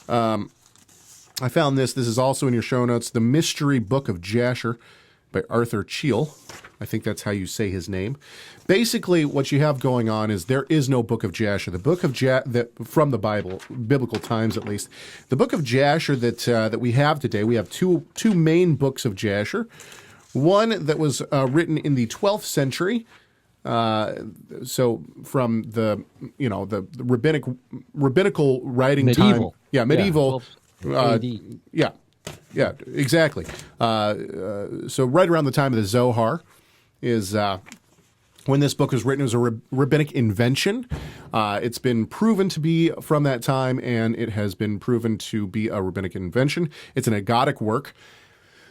I found this. This is also in your show notes. The Mystery Book of Jasher by Arthur Cheel. I think that's how you say his name. Basically, what you have going on is there is no Book of Jasher. The Book of from the Bible, biblical times at least, the Book of Jasher that we have today. We have two main books of Jasher. One that was written in the 12th century. So from the rabbinical writing medieval. time. Yeah, medieval. Yeah, yeah, exactly. So right around the time of the Zohar is when this book was written. It was a rabbinic invention. It's been proven to be from that time, and it has been proven to be a rabbinic invention. It's an agadic work.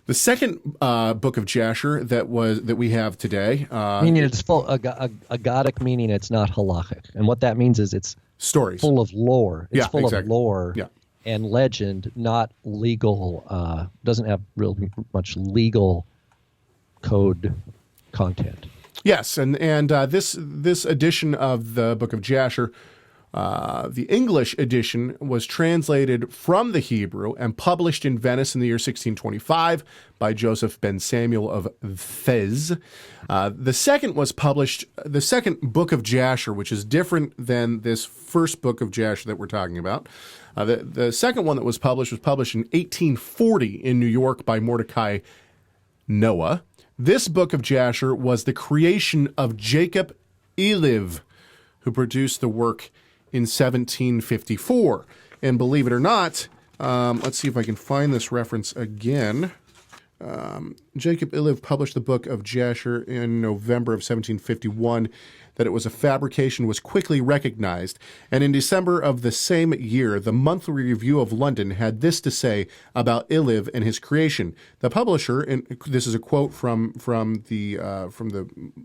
The second book of Jasher that we have today, meaning it's full agadic, meaning it's not halachic, and what that means is it's stories full of lore. It's full exactly. of lore. Yeah. And legend, not legal, doesn't have real much legal code content. Yes, and this edition of the Book of Jasher, the English edition, was translated from the Hebrew and published in Venice in the year 1625 by Joseph ben Samuel of Fez. The second Book of Jasher, which is different than this first Book of Jasher that we're talking about. The second one that was published in 1840 in New York by Mordecai Noah. This Book of Jasher was the creation of Jacob Eliv, who produced the work in 1754. And believe it or not, let's see if I can find this reference again. Jacob Eliv published the Book of Jasher in November of 1751. That it was a fabrication was quickly recognized, and in December of the same year, the Monthly Review of London had this to say about Eliv and his creation. The publisher, and this is a quote from the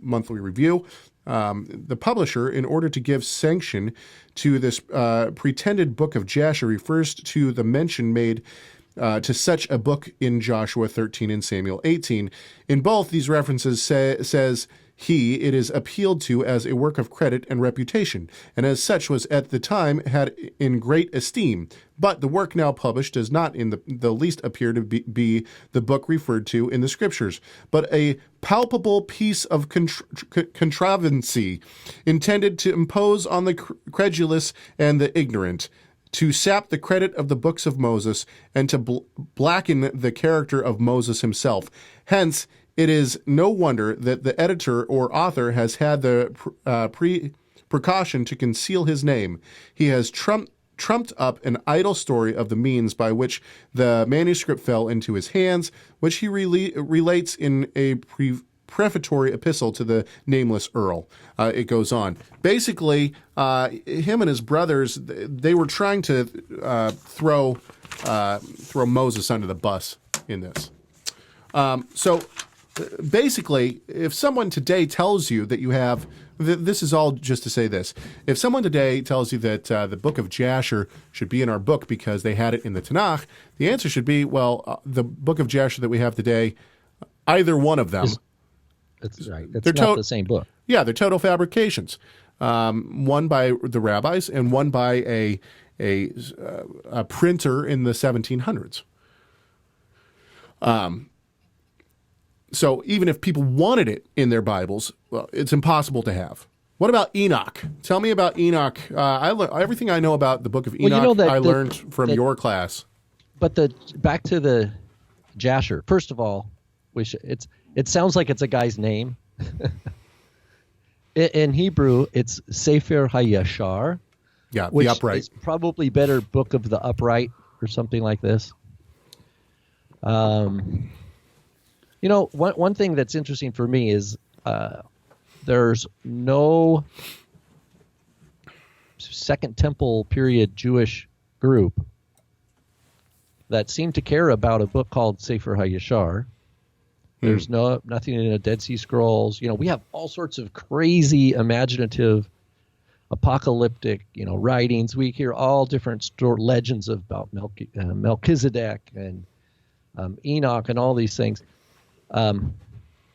Monthly Review, the publisher, in order to give sanction to this pretended Book of Jasher, refers to the mention made to such a book in Joshua 13 and Samuel 18. In both these references says it is appealed to as a work of credit and reputation, and as such was at the time had in great esteem. But the work now published does not in the least appear to be the book referred to in the Scriptures, but a palpable piece of contrivancy intended to impose on the credulous and the ignorant, to sap the credit of the books of Moses, and to blacken the character of Moses himself. Hence, it is no wonder that the editor or author has had the precaution to conceal his name. He has trumped up an idle story of the means by which the manuscript fell into his hands, which he relates in a prefatory epistle to the nameless earl. It goes on. Basically, him and his brothers, they were trying to throw Moses under the bus in this. So basically, if someone today tells you that you have, this is all just to say this, if someone today tells you that the Book of Jasher should be in our book because they had it in the Tanakh, the answer should be, well, the Book of Jasher that we have today, either one of them. That's right. It's not the same book. Yeah, they're total fabrications. One by the rabbis and one by a printer in the 1700s. So even if people wanted it in their Bibles, well, it's impossible to have. What about Enoch? Tell me about Enoch. Everything I know about the Book of Enoch, I learned from your class. But back to the Jasher. First of all, it sounds like it's a guy's name. In Hebrew, it's Sefer HaYashar. Yeah, which the upright. Is probably better Book of the Upright or something like this. One thing that's interesting for me is there's no Second Temple period Jewish group that seemed to care about a book called Sefer HaYashar. There's nothing in the Dead Sea Scrolls. We have all sorts of crazy, imaginative, apocalyptic, writings. We hear all different legends about Melchizedek and Enoch and all these things. No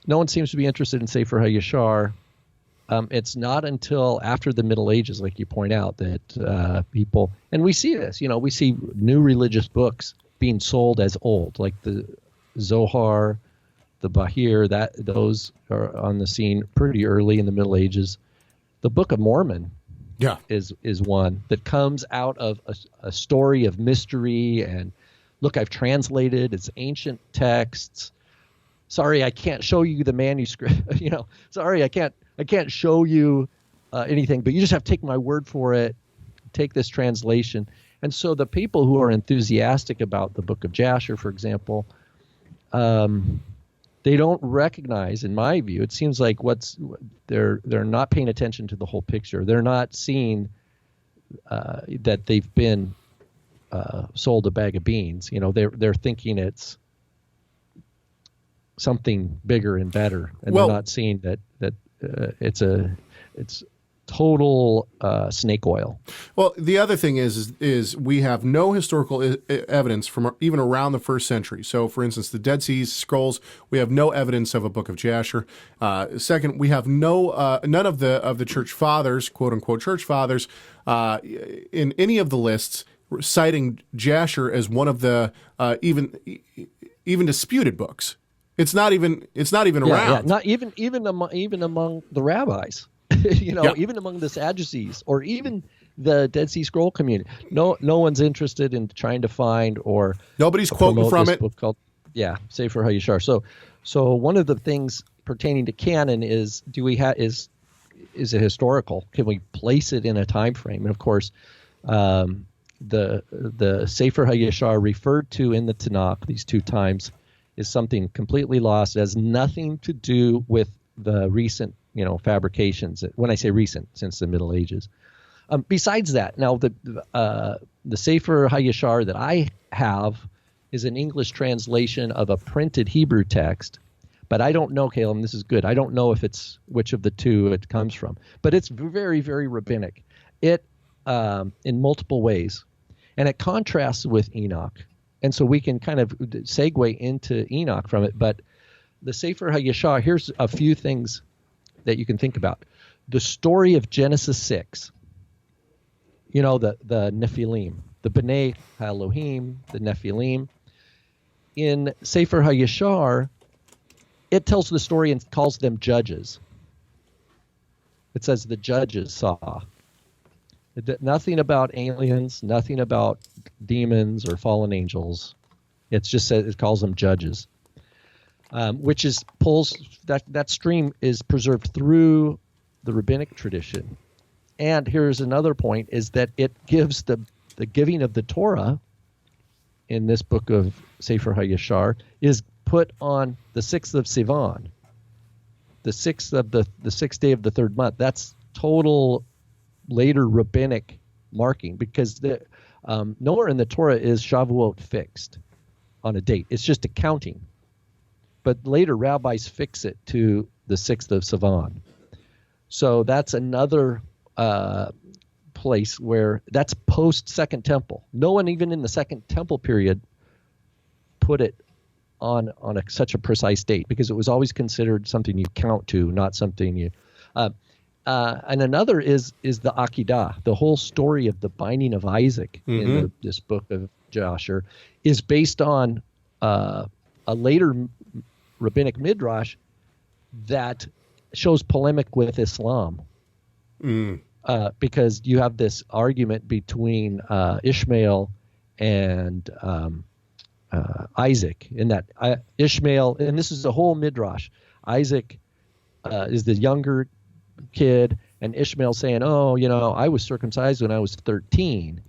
one seems to be interested in Sefer HaYashar. it's not until after the Middle Ages, like you point out, that people, and we see this, we see new religious books being sold as old, like the Zohar, the Bahir, those are on the scene pretty early in the Middle Ages. The Book of Mormon is one that comes out of a story of mystery and, look, I've translated, it's ancient texts. Sorry, I can't show you the manuscript. Sorry, I can't show you anything, but you just have to take my word for it. Take this translation. And so the people who are enthusiastic about the Book of Jasher, for example, they don't recognize, in my view, it seems like they're not paying attention to the whole picture. They're not seeing that they've been sold a bag of beans. They're thinking it's something bigger and better, and they're not seeing that it's total snake oil. Well, the other thing is we have no historical evidence from even around the first century. So, for instance, the Dead Sea Scrolls, we have no evidence of a Book of Jasher. Second, we have none of the church fathers, quote unquote church fathers, in any of the lists citing Jasher as one of the even disputed books. It's not even around. Yeah, not even among the rabbis. Even among the Sadducees or even the Dead Sea Scroll community, no one's interested in trying to find or nobody's quoting from it. Book called Sefer HaYashar. So one of the things pertaining to canon is is it historical? Can we place it in a time frame? And of course, the Sefer HaYashar referred to in the Tanakh these two times is something completely lost. It has nothing to do with the recent fabrications. When I say recent, since the Middle Ages. Besides that, now the Sefer HaYashar that I have is an English translation of a printed Hebrew text, but I don't know, Caleb, and this is good. I don't know if it's which of the two it comes from, but it's very, very rabbinic. It in multiple ways, and it contrasts with Enoch, and so we can kind of segue into Enoch from it. But the Sefer HaYashar, here's a few things that you can think about. The story of Genesis 6, the Nephilim, the B'nai Elohim, the Nephilim. In Sefer HaYashar, it tells the story and calls them judges. It says the judges saw. Nothing about aliens, nothing about demons or fallen angels. It's just said it calls them judges. Which pulls that stream is preserved through the rabbinic tradition. And here's another point, is that it gives the giving of the Torah in this book of Sefer HaYashar is put on the 6th of Sivan, the 6th of the 6th day of the 3rd month. That's total later rabbinic marking, because nowhere in the Torah is Shavuot fixed on a date. It's just accounting. But later rabbis fix it to the 6th of Sivan. So that's another place where that's post Second Temple. No one even in the Second Temple period put it on such a precise date, because it was always considered something you count to, not something you. And another is the Akedah. The whole story of the binding of Isaac in this book of Jasher is based on a later rabbinic midrash that shows polemic with Islam, because you have this argument between Ishmael and Isaac, in that Ishmael, and this is the whole midrash. Isaac is the younger kid, and Ishmael saying, "Oh, I was circumcised when I was 13,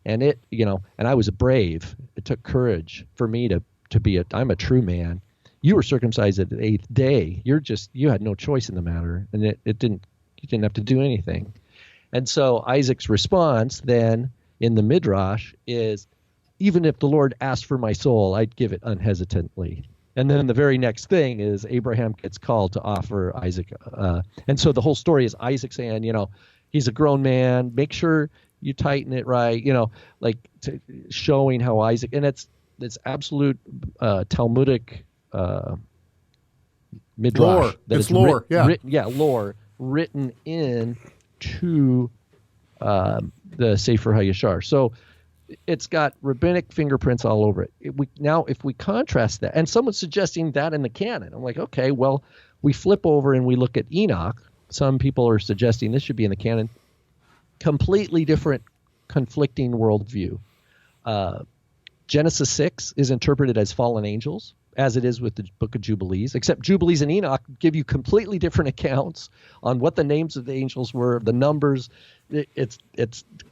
and and I was brave. It took courage for me to be I'm a true man. You were circumcised at the 8th day. You had no choice in the matter, and you didn't have to do anything." And so Isaac's response then in the midrash is, "Even if the Lord asked for my soul, I'd give it unhesitantly." And then the very next thing is Abraham gets called to offer Isaac. And so the whole story is Isaac saying, he's a grown man. Make sure you tighten it right, showing how Isaac, and it's absolute Talmudic midrash. Lore. It's lore, lore written in to the Sefer HaYashar. So it's got rabbinic fingerprints all over it. If we contrast that, and someone's suggesting that in the canon, I'm like, okay, well, we flip over and we look at Enoch. Some people are suggesting this should be in the canon. Completely different, conflicting worldview. Genesis 6 is interpreted as fallen angels, as it is with the Book of Jubilees, except Jubilees and Enoch give you completely different accounts on what the names of the angels were, the numbers. It's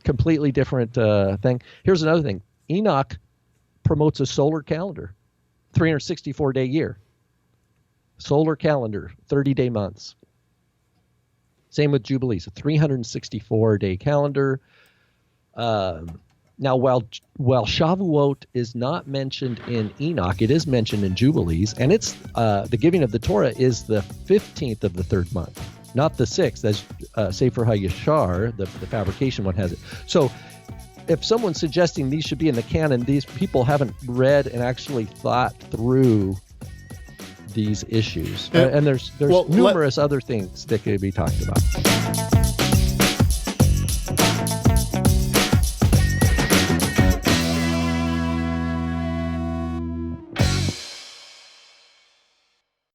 completely different thing. Here's another thing. Enoch promotes a solar calendar, 364-day year. Solar calendar, 30-day months. Same with Jubilees, a 364-day calendar. Now, while Shavuot is not mentioned in Enoch, it is mentioned in Jubilees, and it's the giving of the Torah is the 15th of the third month, not the 6th, as Sefer HaYashar, the fabrication one, has it. So if someone's suggesting these should be in the canon, these people haven't read and actually thought through these issues. And there's numerous other things that could be talked about.